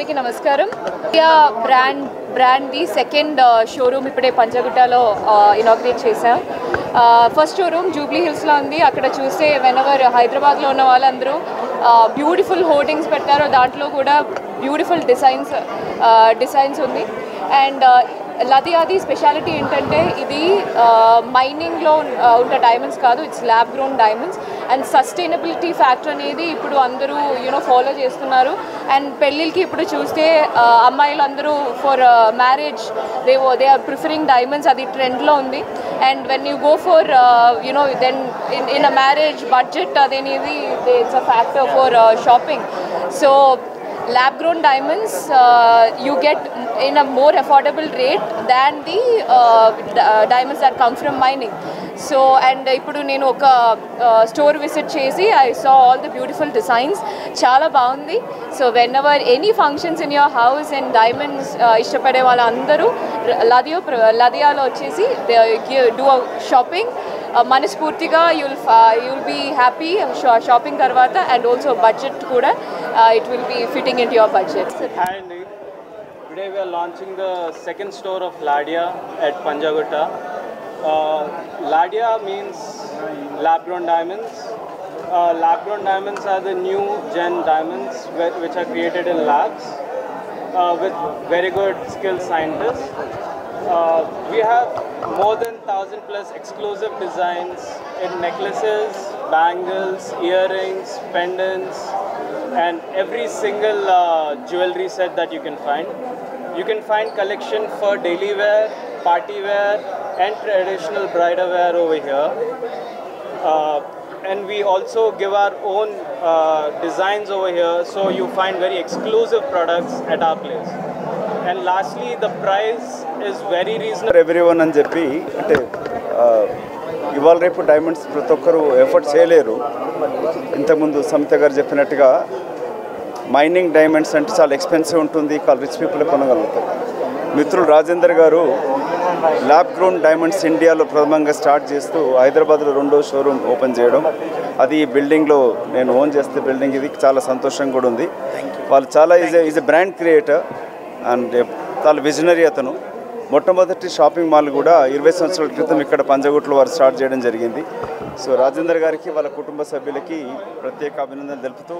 అందరికీ నమస్కారం. Brand the second showroom ఇప్పుడే పంజగుట్టలో ఇనాగ్రేట్ చేశాం. ఫస్ట్ షోరూమ్ జూబ్లీ హిల్స్లో ఉంది. అక్కడ చూస్తే వెనవర్ హైదరాబాద్లో ఉన్న వాళ్ళందరూ బ్యూటిఫుల్ హోర్డింగ్స్ పెట్టారు. దాంట్లో కూడా బ్యూటిఫుల్ డిజైన్స్ ఉంది. అండ్ లదియాది స్పెషాలిటీ ఏంటంటే ఇది మైనింగ్లో ఉన్న డైమండ్స్ కాదు, it's lab grown diamonds. And sustainability factor అనేది ఇప్పుడు అందరూ ఫాలో చేస్తున్నారు. అండ్ పెళ్ళిళ్ళకి ఇప్పుడు చూస్తే అమ్మాయిలు అందరూ for marriage they are preferring diamonds, అది ట్రెండ్లో ఉంది. And when you go for then in a marriage budget అదేనేది it's a factor for shopping. So lab grown diamonds you get in a more affordable rate than the diamonds that come from mining. So and ippudu nenu oka store visit chesi I saw all the beautiful designs, chaala baagundi. So whenever any functions in your house and diamonds ishtapade vallandaru ladiyalo vachesi do a shopping మనస్ఫూర్తిగా you'll be happy shopping tarvata, and also budget kuda it will be fitting into your budget. Hi Andy. Today we are launching the second store of Ladia at Panjagutta. Ladia means lab grown diamonds. Lab grown diamonds are the new gen diamonds which are created in labs with very good skilled scientists. We have more than 1,000 plus exclusive designs in necklaces, bangles, earrings, pendants, and every single jewelry set that you can find. You can find collection for daily wear, party wear, and traditional bridal wear over here. And we also give our own designs over here, so you find very exclusive products at our place. And lastly, the price is very reasonable. Everyone అని చెప్పి అంటే ఇవాళ రేపు diamonds ప్రతి ఒక్కరు effort చేయలేరు. ఇంతకుముందు సమిత గారు చెప్పినట్టుగా మైనింగ్ డైమండ్స్ అంటే చాలా ఎక్స్పెన్సివ్ ఉంటుంది, రిచ్ పీపుల్ కొనగలుగుతారు. మిత్రులు రాజేందర్ గారు ల్యాబ్ గ్రోన్ డైమండ్స్ ఇండియాలో ప్రథమంగా స్టార్ట్ చేస్తూ హైదరాబాద్లో 2వ షోరూమ్ ఓపెన్ చేయడం, అది ఈ బిల్డింగ్లో నేను ఓన్ చేస్తే బిల్డింగ్ ఇది చాలా సంతోషంగా కూడా ఉంది. వాళ్ళు చాలా is a brand creator and చాలా విజనరీ. అతను మొట్టమొదటి షాపింగ్ మాల్ కూడా 20 సంవత్సరాల క్రితం ఇక్కడ పంజగుట్టలో వారు స్టార్ట్ చేయడం జరిగింది. సో రాజేందర్ గారికి వాళ్ళ కుటుంబ సభ్యులకి ప్రత్యేక అభినందనలు తెలుపుతూ